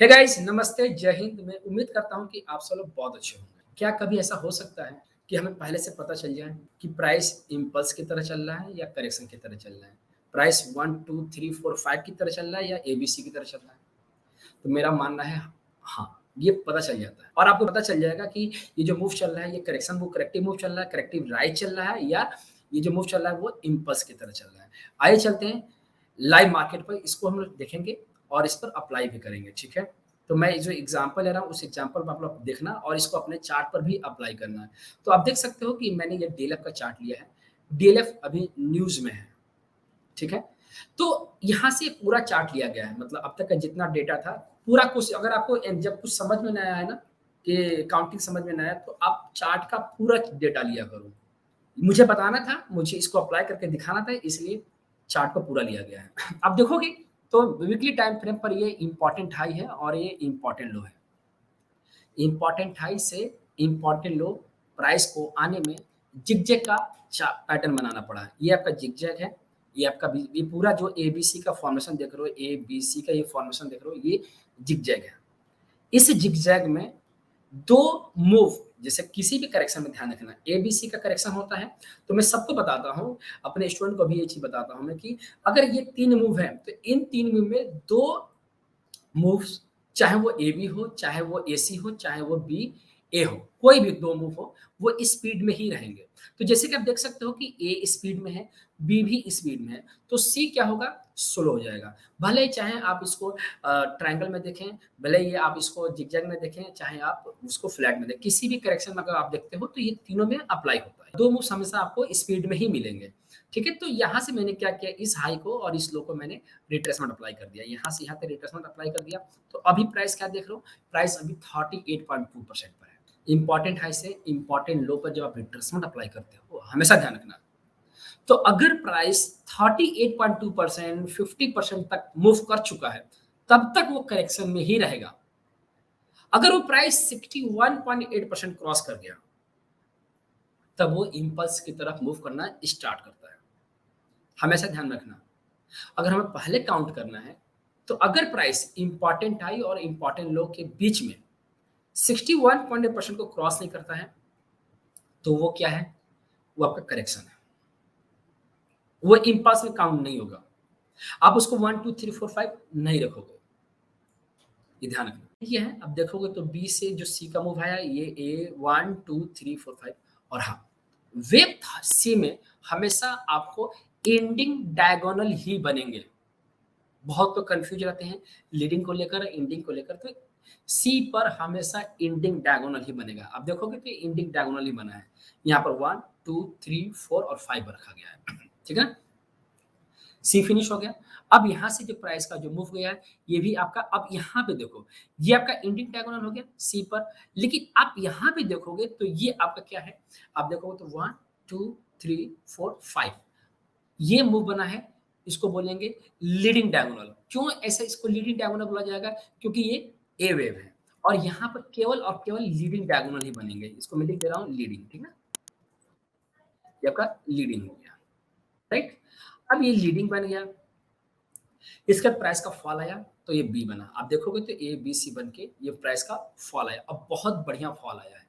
Hey guys नमस्ते, जय हिंद। मैं उम्मीद करता हूँ कि आप सब लोग बहुत अच्छे होंगे। क्या कभी ऐसा हो सकता है कि हमें पहले से पता चल जाए कि प्राइस इम्पल्स की तरह चल रहा है या करेक्शन की तरह चल रहा है? प्राइस 1, 2, 3, 4, 5 की तरह चल रहा है या एबीसी की तरह चल रहा है? तो मेरा मानना है हाँ, ये पता चल जाता है और आपको पता चल जाएगा कि ये जो मूव चल रहा है, ये करेक्शन मूव करेक्टिव मूव चल रहा है, करेक्टिव राइट चल रहा है या ये जो मूव चल रहा है वो इम्पल्स की तरह चल रहा है। आइए चलते हैं लाइव मार्केट पर, इसको हम लोग देखेंगे और इस पर अप्लाई भी करेंगे, ठीक है? तो मैं जो एग्ज़ाम्पल ले रहा हूँ, उस एग्ज़ाम्पल में आप लोग देखना और इसको अपने चार्ट पर भी अप्लाई करना है। तो आप देख सकते हो कि मैंने ये डीएलएफ का चार्ट लिया है। डीएलएफ अभी न्यूज़ में है, ठीक है? तो यहाँ से पूरा चार्ट लिया गया है, मतलब अब तक का जितना डेटा था, पूरा कुछ अगर आपको जब कुछ समझ में नहीं आया है ना, कि काउंटिंग समझ में नहीं आया, तो आप चार्ट का पूरा डेटा लिया करो। मुझे बताना था, मुझे इसको अप्लाई करके दिखाना था, इसलिए चार्ट को पूरा लिया गया है। आप देखोगे तो वीकली टाइम फ्रेम पर ये इम्पोर्टेंट हाई है और ये इम्पोर्टेंट लो है। इम्पोर्टेंट हाई से इम्पोर्टेंट लो प्राइस को आने में जिगजैग का पैटर्न बनाना पड़ा। ये आपका जिगजैग है, ये आपका ये पूरा जो एबीसी का फॉर्मेशन देख रहे हो, एबीसी का ये फॉर्मेशन देख रहे हो, ये जिगजैग है। इस जिगजैग में 2 मूव, जैसे किसी भी करेक्शन में ध्यान रखना, एबीसी का करेक्शन होता है, तो मैं सबको बताता हूँ, अपने स्टूडेंट को भी ये चीज़ बताता हूँ मैं कि अगर ये 3 मूव हैं, तो इन 3 मूव में 2 मूव्स, चाहे वो ए बी हो, चाहे वो ए सी हो, चाहे वो बी ए हो, कोई भी 2 मूव हो, वो स्पीड में ही रहेंगे। तो जैसे कि आप देख सकते हो कि ए स्पीड में है, बी भी स्पीड में है, तो सी क्या होगा? स्लो हो जाएगा। भले ही चाहे आप इसको ट्रायंगल में देखें, भले ही आप इसको ज़िगज़ैग में देखें, चाहे आप उसको फ्लैट में देखें, किसी भी करेक्शन में अगर आप देखते हो, तो ये तीनों में अप्लाई होता है। 2 मूव्स हमेशा आपको स्पीड में ही मिलेंगे, ठीक है? तो यहाँ से मैंने क्या किया, इस हाई को और इस लो को मैंने रिट्रेसमेंट अप्लाई कर दिया। यहाँ से यहाँ पे रिट्रेसमेंट अप्लाई कर दिया, तो अभी प्राइस क्या देख रहे हो? प्राइस अभी 38.2% पर है। इम्पोर्टेंट हाई से इम्पोर्टेंट लो पर जब आप रिट्रेसमेंट अप्लाई करते हो, हमेशा ध्यान रखना। तो अगर प्राइस 38.2% 50% तक मूव कर चुका है, तब तक वो करेक्शन में ही रहेगा। अगर वो प्राइस 61.8% क्रॉस कर गया, तब वो इम्पल्स की तरफ मूव करना स्टार्ट करता है। हमेशा ध्यान रखना। अगर हमें पहले काउंट करना है, तो अगर प्राइस इम्पोर्टेंट हाई और इम्पोर्टेंट लो के बीच में 61.8% को क्रॉस नहीं करता है, तो वो क्या है? वो आपका करेक्शन है। वो इम्पल्स में काउंट नहीं होगा। आप उसको 1, 2, 3, 4, 5 नहीं रखोगे। ये ध्यान रखना। ये है, अब देखोगे तो बी से जो सी का मूव आया, ये ए 1, 2, 3, 4, 5 और हाँ, वेव सी में हमेशा आपको एंडिंग डायगोनल ही बनेंगे। बहुत लोग कंफ्यूज रहते हैं लीडिंग को लेकर, एंडिंग को लेकर, तो सी पर हमेशा एंडिंग डायगोनल ही बनेगा। आप देखोगे तो एंडिंग डायगोनल ही बना है। यहाँ पर 1, 2, 3, 4 और 5 रखा गया है। ठीक है? सी फिनिश हो गया। अब यहाँ से जो प्राइस का जो मूव गया है, ये भी आपका, अब यहाँ पे देखो, ये आपका एंडिंग डायगोनल हो गया सी पर, लेकिन आप यहाँ पे देखोगे तो ये आपका क्या है? आप देखोगे तो 1, 2, 3, 4, 5 ये मूव बना है, इसको बोलेंगे लीडिंग डायगोनल। क्यों ऐसा इसको लीडिंग डायगोनल बोला जाएगा? क्योंकि ये ए वेव है और यहाँ पर केवल और केवल लीडिंग डायगोनल ही बनेंगे। इसको मैं लिख दे रहा हूँ लीडिंग, ठीक है? ये आपका लीडिंग हो गया, राइट? अब ये लीडिंग बन गया, इसका प्राइस का फॉल आया, तो ये बी बना। आप देखोगे तो ए, बी, सी बन के ये प्राइस का फॉल आया। अब बहुत बढ़िया फॉल आया है।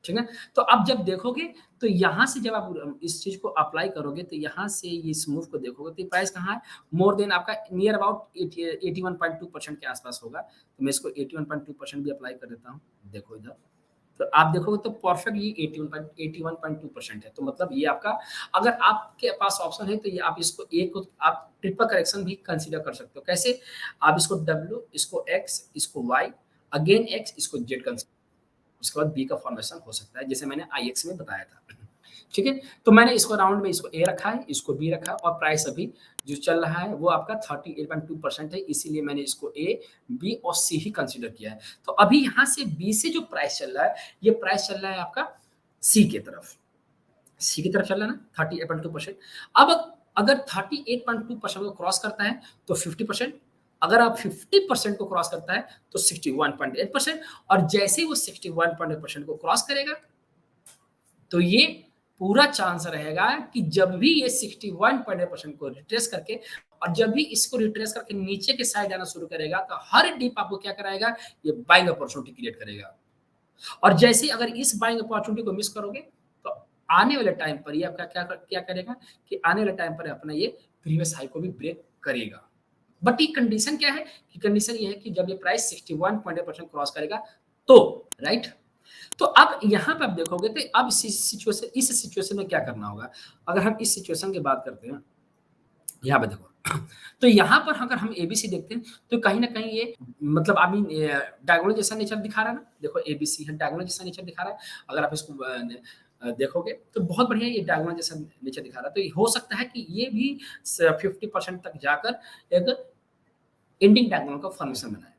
ठीक है? तो अब जब देखोगे तो यहाँ से जब आप इस चीज़ को अप्लाई करोगे तो यहाँ से इस मूव को देखोगे तो ये प्राइस कहाँ है? मोर देन आपका नियर अबाउट 81.2% के आस-पास होगा। तो मैं इसको 81.2% भी अप्लाई कर देता हूँ। देखो इधर। तो आप देखोगे तो परफेक्ट ये 81.2% है। तो मतलब ये आपका, अगर आपके पास ऑप्शन है तो ये आप इसको ए को आप ट्रिपल करेक्शन भी कंसीडर कर सकते हो। कैसे? आप इसको डब्ल्यू, इसको एक्स, इसको वाई, अगेन एक्स, इसको जेड कंसीडर, उसके बाद बी का फॉर्मेशन हो सकता है, जैसे मैंने आईएक्स में बताया था। ठीक है? तो मैंने इसको राउंड में इसको ए रखा है, इसको बी रखा है और प्राइस अभी जो चल रहा है वो आपका 38.2% है, इसीलिए मैंने इसको ए, बी और सी ही कंसीडर किया है। तो अभी यहाँ से बी से जो प्राइस चल रहा है, ये प्राइस चल रहा है आपका सी की तरफ। सी की तरफ चल रहा है ना 38.2%। अब अगर 38.2% को क्रॉस करता है तो 50%, अगर आप 50% को क्रॉस करता है तो 61.8%, और जैसे ही वो 61.8% को क्रॉस करेगा तो ये पूरा चांस रहेगा कि जब भी ये 61.8% को रिट्रेस करके और जब भी इसको रिट्रेस करके नीचे के साइड आना शुरू करेगा, तो हर डिप आपको क्या कराएगा, ये बाइंग अपॉर्चुनिटी क्रिएट करेगा। और जैसे ही अगर इस बाइंग अपॉर्चुनिटी को मिस करोगे, तो आने वाले टाइम पर ये आपका क्या करेगा कि आने वाले टाइम पर अपना ये प्रीवियस हाई को भी ब्रेक करेगा। बट ये कंडीशन क्या है कि कंडीशन ये है कि जब ये प्राइस 61.8% क्रॉस करेगा तो, राइट? तो अब यहाँ पे आप देखोगे तो अब इस सिचुएशन में क्या करना होगा? अगर हम इस सिचुएशन की बात करते हैं, यहाँ पे देखो तो यहाँ पर अगर हम एबीसी देखते हैं तो कहीं न कहीं ये मतलब अभी डायगोनल जैसा नेचर दिखा रहा है ना? देखो एबीसी है, डायगोनल जैसा नेचर दिखा रहा है। अगर आप इसको देखोगे तो बहुत बढ़िया ये डायगोनल जैसा नेचर दिखा रहा है। तो ये हो सकता है कि ये भी 50% तक जाकर एक इंडियन डायगोनल का फॉर्मेशन बनाए।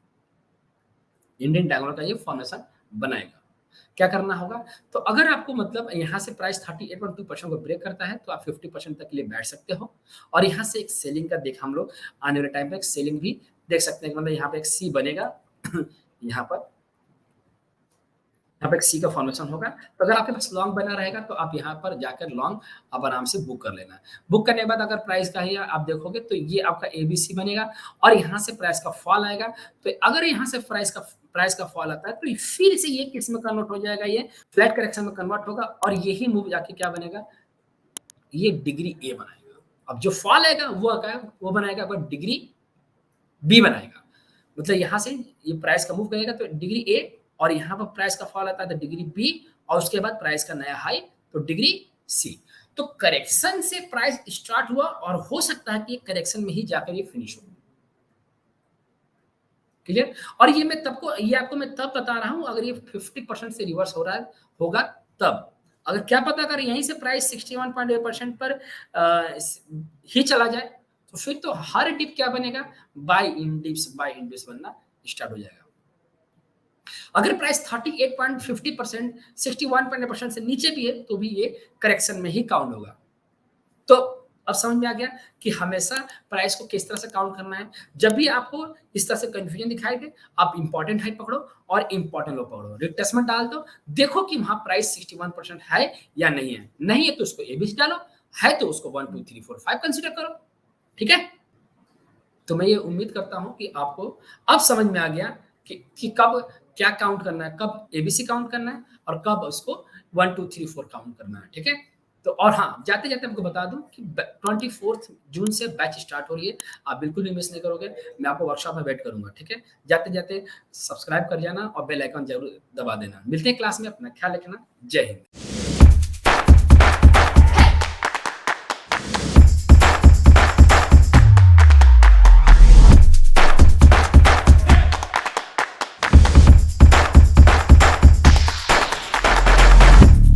इंडियन डायगोनल का ये फॉर्मेशन बनाएगा। क्या करना होगा? तो अगर आपको मतलब यहाँ से प्राइस 38.2% को ब्रेक करता है, तो आप 50% तक के लिए बैठ सकते हो और यहाँ से एक सेलिंग का हम लोग आने वाले टाइम पे एक सेलिंग भी देख सकते हैं, मतलब यहाँ पे एक सी बनेगा यहाँ पे एक सी का फॉर्मेशन होगा। तो अगर आपके पास लॉन्ग बना रहेगा तो आप यहाँ पर जाकर लॉन्ग आप आराम से बुक कर लेना। बुक करने के बाद अगर प्राइस का ही आप देखोगे तो ये आपका एबीसी बनेगा और यहाँ से प्राइस का फॉल आएगा। तो अगर यहाँ से प्राइस का फॉल आता है तो फिर से ये किस में कन्वर्ट हो जाएगा, ये फ्लैट करेक्शन में कन्वर्ट होगा और यही मूव जाके क्या बनेगा, ये डिग्री ए बनाएगा। अब जो फॉल आएगा वो बनाएगा आपका डिग्री बी बनाएगा। मतलब यहाँ से ये प्राइस का मूव करेगा तो डिग्री ए और यहाँ पर प्राइस का फॉल आता है तो डिग्री बी और उसके बाद प्राइस का नया हाई तो डिग्री सी। तो करेक्शन से प्राइस स्टार्ट हुआ और हो सकता है कि करेक्शन में ही जाकर ये फिनिश हो। क्लियर? और ये आपको मैं तब बता रहा हूँ अगर ये 50% से रिवर्स हो रहा है होगा तब। अगर क्या पता अगर यहीं से प्राइस 61.8% पर ही चला जाए तो फिर तो हर डिप क्या बनेगा, बाय इन डिप्स बनना स्टार्ट हो जाएगा। अगर प्राइस 38.50% 61.8% से नीचे भी है तो भी ये करेक्शन में ही काउंट होगा। तो अब समझ में आ गया कि हमेशा प्राइस को किस तरह से काउंट करना है। जब भी आपको इस तरह से कंफ्यूजन दिखाई दे, आप इंपॉर्टेंट हाई पकड़ो और इंपॉर्टेंट लो पकड़ो, रिट्रेसमेंट डाल दो, देखो कि वहां प्राइस 61% है या नहीं है। नहीं है तो उसको ए बीच डालो, है तो उसको 1 2 3 4 5 कंसीडर करो। ठीक है? तो मैं ये उम्मीद करता हूं कि आपको अब समझ में आ गया कि कब क्या काउंट करना है, कब एबीसी काउंट करना है और कब उसको 1 2 3 4 काउंट करना है। ठीक है? तो और हाँ, जाते-जाते आपको बता दूँ कि ब 24th जून से बैच स्टार्ट हो रही है। आप बिल्कुल भी मिस नहीं करोगे। मैं आपको वर्कशॉप में वेट करूँगा, ठीक है? जाते-जाते सब्सक्राइब कर जाना और बेल आइकन ज़रूर दबा देना। मिलते हैं क्लास में, अपना ख्याल रखना। जय हिंद।